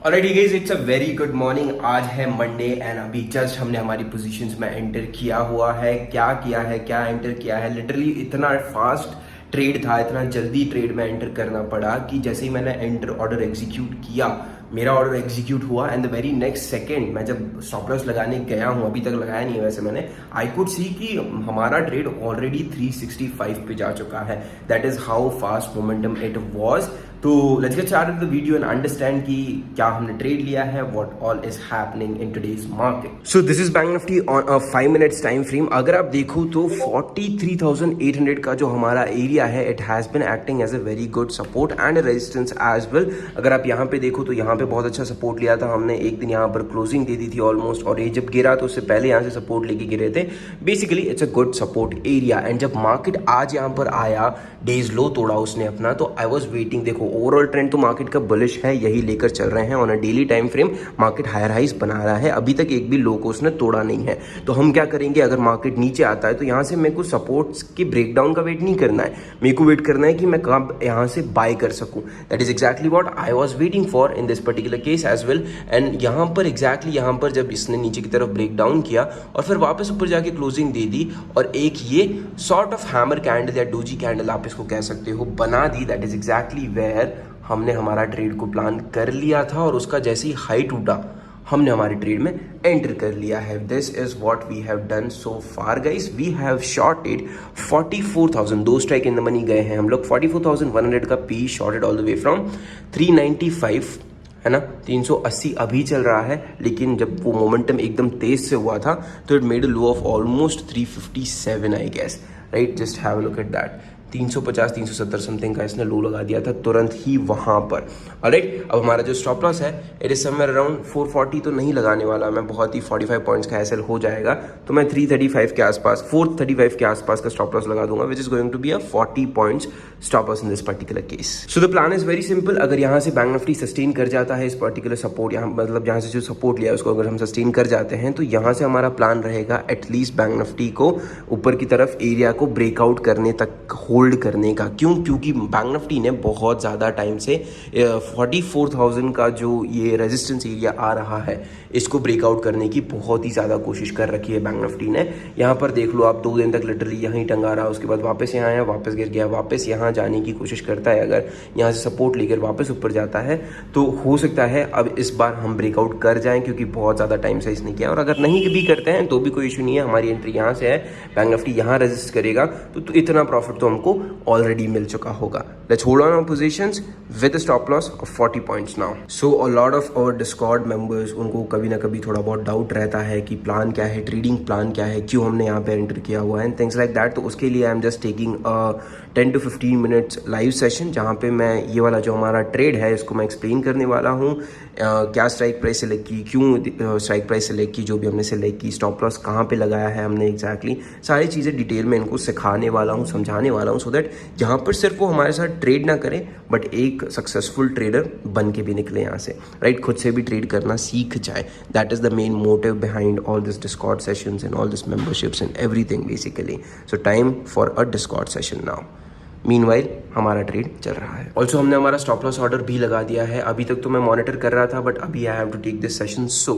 Alright guys, it's a very good morning. आज है Monday and अभी जस्ट हमने हमारी पोजीशंस में एंटर किया हुआ है। क्या किया है, क्या एंटर किया है, लिटरली इतना फास्ट ट्रेड था, इतना जल्दी ट्रेड में एंटर करना पड़ा कि जैसे ही मैंने एंटर ऑर्डर एग्जीक्यूट किया, मेरा ऑर्डर एग्जीक्यूट हुआ and the very next second मैं जब स्टॉप लॉस लगाने गया हूँ, अभी तक लगाया नहीं है वैसे मैंने, आई कुड सी कि हमारा ट्रेड ऑलरेडी 365 पे जा चुका है। That is how fast momentum it was. तो let's get started the video and understand कि क्या हमने ट्रेड लिया है, what all is happening in today's market. So this is Bank Nifty on a 5 minutes time frame. अगर आप देखो तो 43,800 का जो हमारा एरिया है, it has been acting as a very good support and resistance as well. अगर आप यहाँ पे देखो तो यहाँ पे बहुत अच्छा सपोर्ट लिया था हमने, एक दिन यहाँ पर क्लोजिंग दे दी थी ऑलमोस्ट, और ये जब गिरा तो उससे पहले यहाँ से सपोर्ट लेके गिरे थे। Basically it's a good support area. And जब मार्केट आज यहाँ पर आया, डेज लो तोड़ा उसने अपना, तो आई वॉज वेटिंग। देखो ओवरऑल ट्रेंड तो मार्केट का बुलिश है, यही लेकर चल रहे हैं। On a daily time frame market higher highs बना रहा है, अभी तक एक भी लो को उसने तोड़ा नहीं है। तो हम क्या करेंगे, अगर मार्केट नीचे आता है तो यहाँ से मेरे को सपोर्ट्स के ब्रेकडाउन का वेट नहीं करना है, मेरे को वेट करना है कि मैं कब यहाँ से बाय कर सकूँ। That is exactly what I was waiting for in this particular case as well. And यहाँ पर एग्जैक्टली यहाँ पर जब इसने नीचे की तरफ ब्रेक डाउन किया और फिर वापस ऊपर जाके क्लोजिंग दे दी, और एक ये सॉर्ट ऑफ हैमर कैंडल या डोजी कैंडल आप इसको कह सकते हो बना दी, दैट इज एग्जैक्टली वेयर हमने हमारा ट्रेड को प्लान कर लिया था। और उसका जैसे ही हाई टूटा, हमने हमारे ट्रेड में एंटर कर लिया है। This is what we have done so far guys. We have shorted 44,000, दो स्ट्राइक इन द मनी गए हैं हम लोग। 44,100 का P shorted all the way from 395, है ना, 380 अभी चल रहा है। लेकिन जब वो मोमेंटम एकदम तेज से हुआ था तो it made a low of almost 357 I guess, right. Just have a look at that. 350 370 something का इसने लो लगा दिया था तुरंत ही वहां पर। ऑलराइट, अब हमारा जो स्टॉप लॉस है इट इज समवेयर अराउंड 440 तो नहीं लगाने वाला मैं, बहुत ही 45 पॉइंट्स का एसएल हो जाएगा, तो मैं 335 के आसपास, 435 के आसपास का स्टॉप लॉस लगा दूंगा, which is going to be a 40 points stop loss in this particular case. So the plan is very simple. अगर यहाँ से बैंक निफ्टी सस्टेन कर जाता है इस पर्टिकुलर सपोर्ट, यहाँ मतलब जहाँ से जो सपोर्ट लिया उसको अगर हम सस्टेन कर जाते हैं, तो यहाँ से हमारा प्लान रहेगा एटलीस्ट बैंक निफ्टी को ऊपर की तरफ एरिया को ब्रेकआउट करने तक होल्ड करने का। क्यों? क्योंकि बैंक निफ्टी ने बहुत ज़्यादा टाइम से 44,000 का जो ये रेजिस्टेंस एरिया आ रहा है, इसको ब्रेकआउट करने की बहुत ही ज़्यादा कोशिश कर रखी है बैंक निफ्टी ने। यहाँ पर देख लो आप, 2 दिन तक लिटरली यहीं टंगा रहा, उसके बाद वापस यहाँ आया, वापस गिर गया, वापस यहाँ जाने की कोशिश करता है। अगर यहाँ से सपोर्ट लेकर वापस ऊपर जाता है तो हो सकता है अब इस बार हम ब्रेकआउट कर जाएं, क्योंकि बहुत ज़्यादा टाइम से इसने किया। और अगर नहीं भी करते हैं तो भी कोई इशू नहीं है, हमारी एंट्री यहाँ से है, बैंक निफ्टी यहाँ रेजिस्ट करेगा तो इतना प्रॉफिट तो हमको ऑलरेडी मिल चुका होगा। Let's hold on our positions with a stop loss of 40 points now. So a lot of our Discord members, उनको कभी ना कभी थोड़ा बहुत डाउट रहता है कि प्लान क्या है, ट्रेडिंग प्लान क्या है, क्यों हमने यहाँ पे एंटर किया हुआ है एंड थिंग्स लाइक दैट। तो उसके लिए I am just taking 10 to 15 minutes live session, जहाँ पे मैं ये वाला जो हमारा ट्रेड है इसको मैं एक्सप्लेन करने वाला हूँ। क्या स्ट्राइक प्राइस सेलेक्ट की, क्यों स्ट्राइक प्राइस सेलेक्ट की, जो भी हमने सेलेक्ट की, स्टॉप लॉस कहाँ पे लगाया है हमने एग्जैक्टली, सारी चीज़ें डिटेल में इनको सिखाने वाला हूँ, समझाने वाला हूँ, सो दैट यहाँ पर सिर्फ वो हमारे साथ ट्रेड ना करें बट एक सक्सेसफुल ट्रेडर बन के भी निकले यहाँ से, राइट। खुद से भी ट्रेड करना सीख जाए। That is the main motive behind all this Discord sessions and all this memberships and everything basically. So time for a Discord session now. Meanwhile हमारा ट्रेड चल रहा है। ऑल्सो हमने हमारा स्टॉप लॉस ऑर्डर भी लगा दिया है। अभी तक तो मैं मॉनिटर कर रहा था बट अभी I have to take this session. So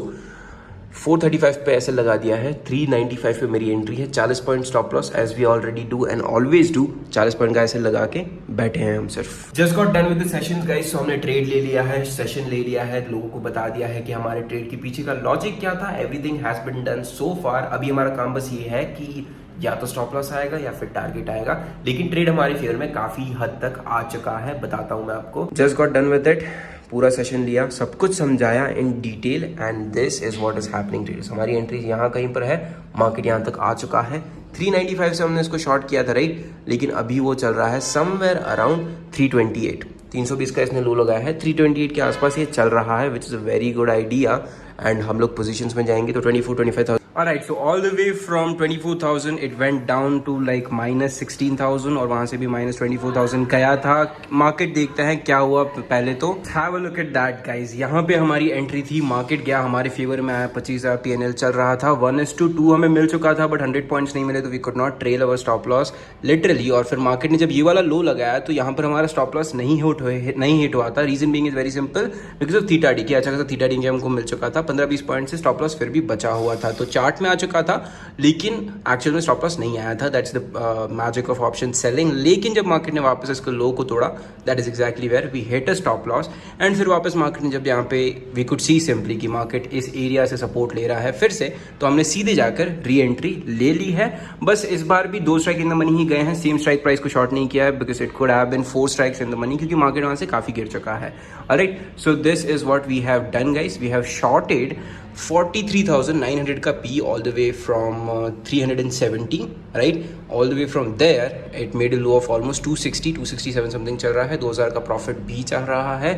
435 पे ऐसे लगा दिया है, 395 पे मेरी एंट्री है, 40 point stop loss as we already do and always do. 40 point का ऐसे लगा के बैठे हैं हम सिर्फ। Just got done with the session guys. So हमने ट्रेड ले लिया है, सेशन ले लिया है, लोगों को बता दिया है कि हमारे ट्रेड के पीछे का लॉजिक क्या था। Everything has been done so far. अभी हमारा काम बस ये है कि या तो स्टॉप लॉस आएगा या फिर टारगेट आएगा, लेकिन ट्रेड हमारे फेवर में काफी हद तक आ चुका है, बताता हूं मैं आपको। Just got done with it, पूरा सेशन लिया, सब कुछ समझाया in detail and this is what is happening traders. हमारी एंट्री यहाँ कहीं पर है, मार्केट यहाँ तक आ चुका है। 395 से हमने इसको शॉर्ट किया था, राइट, लेकिन अभी वो चल रहा है समवेयर अराउंड 328। 320 का इसने लो लगाया है, 328 के आसपास ये चल रहा है, विच is a very good idea. And हम लोग पोजीशंस में जाएंगे तो 24-25,000 Alright, so all the way from 24,000 it went down to like minus 16,000 और वहाँ से भी minus 24,000 गया था. मार्केट देखते हैं क्या हुआ पहले तो. Have a look at that guys. यहाँ पे हमारी एंट्री थी, मार्केट गया हमारे फेवर में आया, 25,000 PNL चल रहा था, 1:2 हमें मिल चुका था बट 100 पॉइंट्स नहीं मिले तो we could not trail our stop loss literally. और फिर मार्केट ने जब ये वाला लो लगाया तो यहाँ पर हमारा स्टॉप लॉस नहीं हिट हुआ था. Reason being is very simple, because of theta D. अच्छा खासा थीटा डी हमको मिल चुका था, 15-20 पॉइंट से स्टॉप लॉस फिर भी बचा हुआ था. तो चार्ट में आ चुका था लेकिन एक्चुअल में स्टॉप लॉस नहीं आया था. That's the magic of option selling. लेकिन जब मार्केट ने वापस इसको लो को तोड़ा, that is exactly where we hit a stop loss. And फिर वापस मार्केट ने जब यहाँ पे वी कुड सी सिंपली कि मार्केट इस एरिया से सपोर्ट ले रहा है फिर से, तो हमने सीधे जाकर री एंट्री ले ली है. बस इस बार भी 2 स्ट्राइक इन द मनी ही गए हैं, सेम स्ट्राइक प्राइस को शॉर्ट नहीं किया है because it could have been 4 strikes in the money, क्योंकि मार्केट वहाँ से काफ़ी गिर चुका है. Alright, so this is what we have done guys. We have shorted 43,900 का P all the way from 370, right? All the way from there it made a low of almost 267 something चल रहा है. 2,000 का प्रॉफिट भी चल रहा है.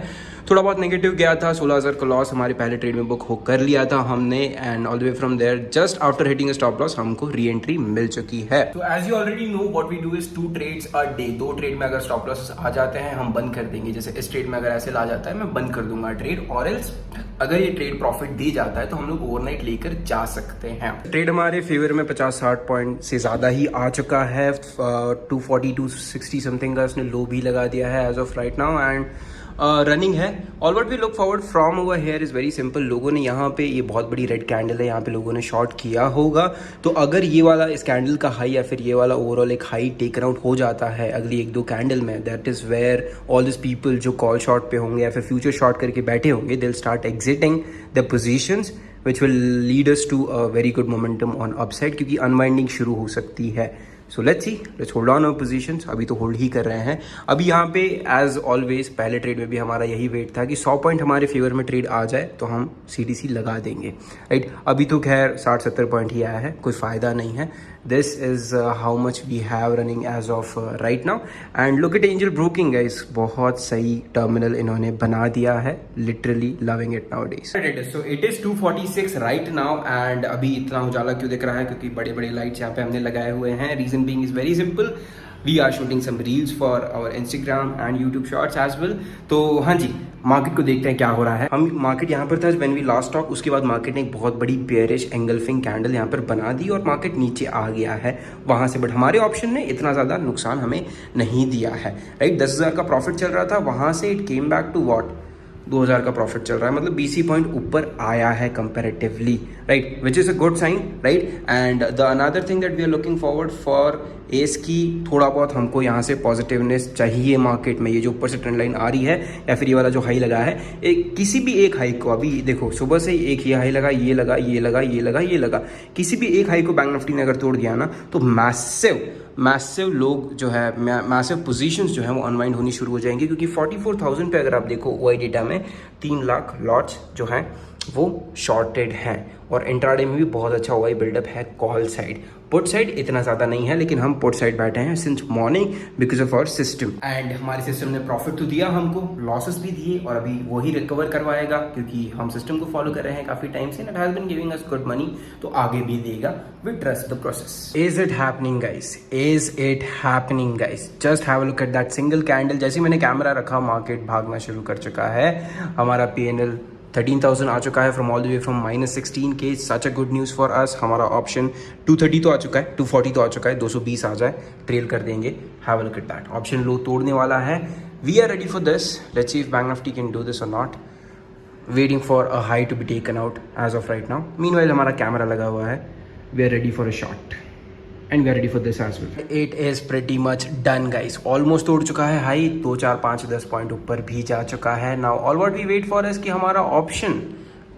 थोड़ा बहुत नेगेटिव गया था, 16,000 का लॉस हमारे पहले ट्रेड में बुक हो कर लिया था हमने. And all the way from there just after hitting stop loss हमको री एंट्री मिल चुकी है. तो as you already know what we do is 2 trades a day. 2 trade में अगर स्टॉप लॉस आ जाते हैं हम बंद कर देंगे. जैसे इस ट्रेड में अगर ऐसे ला जाता है मैं बंद कर दूंगा ट्रेड, और एल्स अगर ये ट्रेड प्रॉफिट दे जाता है तो हम लोग ओवरनाइट लेकर जा सकते हैं. ट्रेड हमारे फेवर में 50-60 पॉइंट से ज़्यादा ही आ चुका है. 240-260 समथिंग का उसने लो भी लगा दिया है as of right now. And running है. All what we look forward from over here is very simple. लोगों ने यहाँ पे, ये बहुत बड़ी रेड कैंडल है, यहाँ पे लोगों ने शॉर्ट किया होगा. तो अगर ये वाला इस कैंडल का हाई या फिर ये वाला ओवरऑल एक हाई टेकन आउट हो जाता है अगली 1-2 कैंडल में, that is where all this people जो कॉल शॉर्ट पे होंगे या फिर फ्यूचर शॉर्ट करके बैठे होंगे, they will start exiting the positions which will lead us to a very good momentum on upside, क्योंकि अनवाइंडिंग शुरू हो सकती है. So let's see, let's hold on our positions. अभी तो होल्ड ही कर रहे हैं. अभी यहाँ पे एज ऑलवेज पहले ट्रेड में भी हमारा यही वेट था कि 100 पॉइंट हमारे फेवर में ट्रेड आ जाए तो हम CDC लगा देंगे, राइट. अभी तो खैर 60-70 पॉइंट ही आया है, कोई फ़ायदा नहीं है. This is how much we have running as of right now. And look at Angel Broking guys, बहुत सही टर्मिनल इन्होंने बना दिया है. Literally loving it nowadays. So it is 246 right now. And अभी इतना उजाला क्यों दिख रहा है? क्योंकि बड़े बड़े लाइट्स यहाँ पे हमने लगाए हुए हैं. Reason being is very simple, we are shooting some reels for our Instagram and YouTube shorts as well. तो हाँ जी, मार्केट को देखते हैं क्या हो रहा है. हम मार्केट यहाँ पर था व्हेन वी लास्ट टॉक, उसके बाद मार्केट ने एक बहुत बड़ी बेयरिश एंगल्फिंग कैंडल यहाँ पर बना दी और मार्केट नीचे आ गया है वहाँ से. बट हमारे ऑप्शन ने इतना ज़्यादा नुकसान हमें नहीं दिया है, राइट. 10,000 का प्रॉफिट चल रहा था, वहाँ से it came back to what 2,000 का प्रॉफिट चल रहा है. मतलब 20 पॉइंट ऊपर आया है comparatively, right, which is a good sign, right. And the another thing that we are looking forward for S key, थोड़ा बहुत हमको यहाँ से पॉजिटिवनेस चाहिए मार्केट में. ये जो ऊपर से ट्रेंड लाइन आ रही है या फिर ये वाला जो हाई लगा है, किसी भी एक हाई को, अभी देखो सुबह से एक ये हाई लगा, ये लगा, ये लगा, ये लगा, ये लगा, किसी भी एक हाई को बैंक निफ्टी ने अगर तोड़ दिया ना तो मैसिव लोग जो है, मैसिव पोजीशंस जो है वो अनवाइंड होनी शुरू हो जाएंगी. क्योंकि 44,000 पे अगर आप देखो OI डेटा में 3 लाख लॉट्स जो हैं वो शॉर्टेड हैं. और इंट्राडे में भी बहुत अच्छा OI बिल्डअप है कॉल साइड. पुट साइड इतना ज़्यादा नहीं है, लेकिन हम पुट साइड बैठे हैं since morning because of our system. And हमारे सिस्टम ने प्रॉफिट तो दिया हमको, लॉसेस भी दिए, और अभी वही रिकवर करवाएगा क्योंकि हम सिस्टम को फॉलो कर रहे हैं काफ़ी टाइम से. It has been giving us good money, तो आगे भी देगा. We trust the process. Is it happening guys? Is it happening guys? Just have a look at that single candle. जैसे मैंने कैमरा रखा, मार्केट भागना शुरू कर चुका है. हमारा PNL 13,000 आ चुका है from all the way from -16K. Such a good news for us. हमारा ऑप्शन 230 तो आ चुका है, 240 तो आ चुका है, 220 आ जाए ट्रेल कर देंगे. Have a look at that. Option low तोड़ने वाला है. We are ready for this. Let's see if Bank Nifty can do this और not. Waiting for a high to be taken out as of right now. Meanwhile हमारा camera लगा हुआ है. We are ready for a shot and we are ready for this as well. It is pretty much done guys. Almost तोड़ चुका है high, 2, 4, 5, 10 point ऊपर भी जा चुका है. Now all what we wait for is कि हमारा ऑप्शन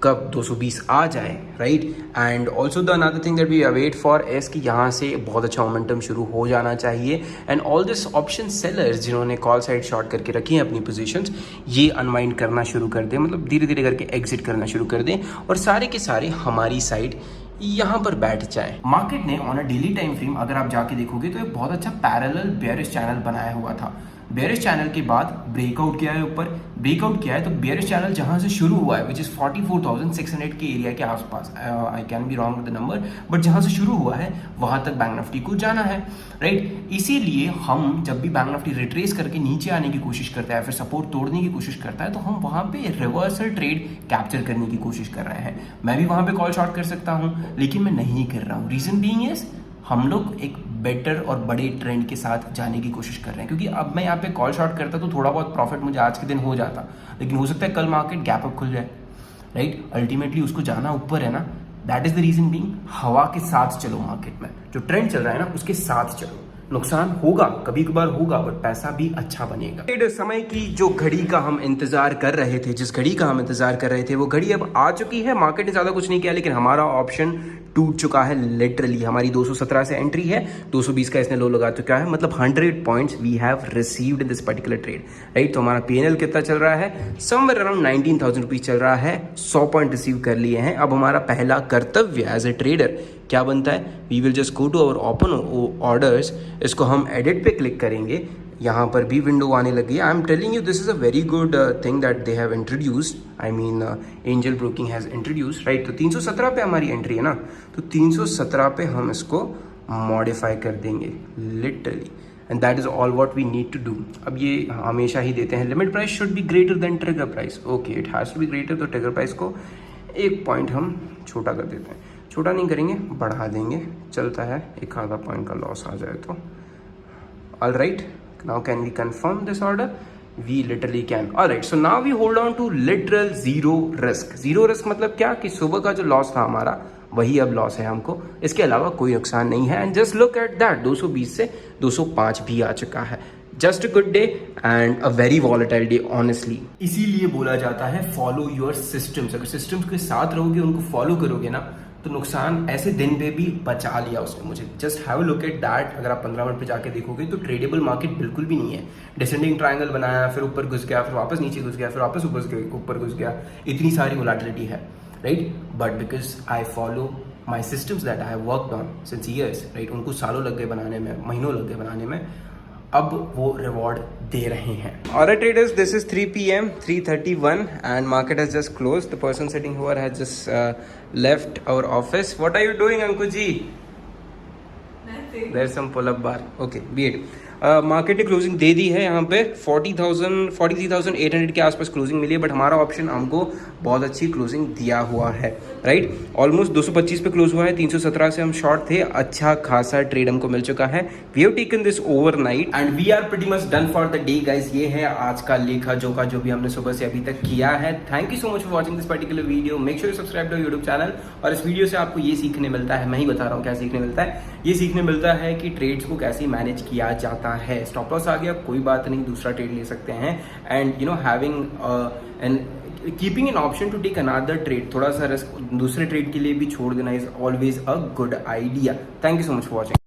कब 220 आ जाए, राइट. And also the another thing that we await for is कि यहाँ से बहुत अच्छा मोमेंटम शुरू हो जाना चाहिए. And all this option sellers जिन्होंने कॉल साइड शॉर्ट करके रखी हैं अपनी पोजीशंस, ये अनवाइंड करना शुरू कर दें, मतलब धीरे धीरे करके एग्जिट करना शुरू कर दें और सारे के सारे हमारी साइड यहाँ पर बैठ जाए. मार्केट ने on a daily time frame अगर आप जाके देखोगे तो एक बहुत अच्छा पैरेलल बेयरिश चैनल बनाया हुआ था, बेयरिश चैनल के बाद ब्रेकआउट किया है ऊपर, ब्रेकआउट किया है तो बेयरिश चैनल जहां से शुरू हुआ है विच इज 44,600 के एरिया के आसपास, I can be wrong with the number, but जहां से शुरू हुआ है वहां तक बैंक निफ्टी को जाना है, राइट। इसीलिए हम जब भी बैंक निफ्टी रिट्रेस करके नीचे आने की कोशिश करता है, फिर सपोर्ट तोड़ने की कोशिश करता है, तो हम वहां पे रिवर्सल ट्रेड कैप्चर करने की कोशिश कर रहे हैं। मैं भी वहां पे कॉल शॉर्ट कर सकता हूं, लेकिन मैं नहीं कर रहा हूं। रीजन बीइंग इज हम लोग एक बेटर और बड़े ट्रेंड के साथ जाने की कोशिश कर रहे हैं, क्योंकि अब मैं यहाँ पे कॉल शॉर्ट करता तो थोड़ा बहुत प्रॉफिट मुझे आज के दिन हो जाता, लेकिन हो सकता है कल मार्केट गैप अप खुल जाए, राइट। अल्टीमेटली उसको जाना ऊपर है ना, that is the reason being हवा के साथ चलो मार्केट में, जो ट्रेंड चल रहा है ना उसके साथ चलो। नुकसान होगा, कभी कभार होगा, बट पैसा भी अच्छा बनेगा। समय की जो घड़ी का हम इंतजार कर रहे थे, जिस घड़ी का हम इंतजार कर रहे थे, वो घड़ी अब आ चुकी है। मार्केट ने ज्यादा कुछ नहीं किया, लेकिन हमारा ऑप्शन टूट चुका है लिटरली। हमारी 217 से एंट्री है, 220 का इसने लो लगा चुका है, मतलब 100 points we have received in this particular trade, right. तो हमारा पीएनएल कितना चल रहा है, समवेयर अराउंड 19,000 रुपीज चल रहा है। 100 पॉइंट रिसीव कर लिए हैं। अब हमारा पहला कर्तव्य एज ए ट्रेडर क्या बनता है, we will just go to our open orders, इसको हम एडिट पे क्लिक करेंगे, यहाँ पर भी विंडो आने लगी है। I am telling you this is a very good thing that they have introduced, I mean angel broking has introduced, right. तो 317 पे हमारी एंट्री है ना, तो 317 पे हम इसको मॉडिफाई कर देंगे literally, and that is all what we need to do. अब ये हमेशा ही देते हैं, limit price should be greater than trigger price, okay it has to be greater, तो ट्रिगर प्राइस को 1 पॉइंट हम छोटा कर देते हैं, छोटा नहीं करेंगे, बढ़ा देंगे, चलता है, 1 आधा पॉइंट का लॉस आ जाए तो। All right, now can we confirm this order? We literally can. All right, so now we hold on to literal zero risk. Zero risk मतलब क्या, कि सुबह का जो लॉस था हमारा वही अब लॉस है हमको, इसके अलावा कोई नुकसान नहीं है। And just look at that, 220 से 205 भी आ चुका है। Just a good day and a very volatile day honestly. इसीलिए बोला जाता है फॉलो योर सिस्टम्स। अगर सिस्टम्स के साथ रहोगे, उनको फॉलो करोगे ना, तो नुकसान ऐसे दिन पे भी बचा लिया उसने मुझे। Just have a look at that. अगर आप 15 मिनट पे जाके देखोगे तो ट्रेडेबल मार्केट बिल्कुल भी नहीं है। डिसेंडिंग ट्रायंगल बनाया, फिर ऊपर घुस गया, फिर वापस नीचे घुस गया, फिर वापस ऊपर घुस गया, इतनी सारी वोलेटिलिटी है, right. But because I follow my systems that I have worked on since years, right. उनको सालों लग गए बनाने में, महीनों लग गए बनाने में, अब वो रिवॉर्ड दे रहे हैं। Alright traders, this is 3 p.m. 3:31 and market has just closed. The person sitting here has just left our office. What are you doing, Ankuji? Nothing. There's some pull-up bar. Okay, be it. Market ने closing दे दी है यहाँ पे 43,800 के आसपास closing मिली है, but हमारा option हमको बहुत अच्छी क्लोजिंग दिया हुआ है, राइट। ऑलमोस्ट 225 पे क्लोज हुआ है, 317 से हम शॉर्ट थे, अच्छा खासा ट्रेड हमको मिल चुका है। We have taken this overnight and we are pretty much done for the day guys. ये है आज का लेखा जोखा जो भी हमने सुबह से अभी तक किया है। Thank you so much for watching this particular video. Make sure you subscribe to YouTube channel. और इस वीडियो से आपको ये सीखने मिलता है, मैं ही बता रहा हूँ क्या सीखने मिलता है। ये सीखने मिलता है कि ट्रेड्स को कैसे मैनेज किया जाता है। स्टॉप लॉस आ गया, कोई बात नहीं, दूसरा ट्रेड ले सकते हैं। And you know having an keeping an option to take another trade, थोड़ा सा रिस्क दूसरे ट्रेड के लिए भी छोड़ देना is always a good idea. Thank you so much for watching.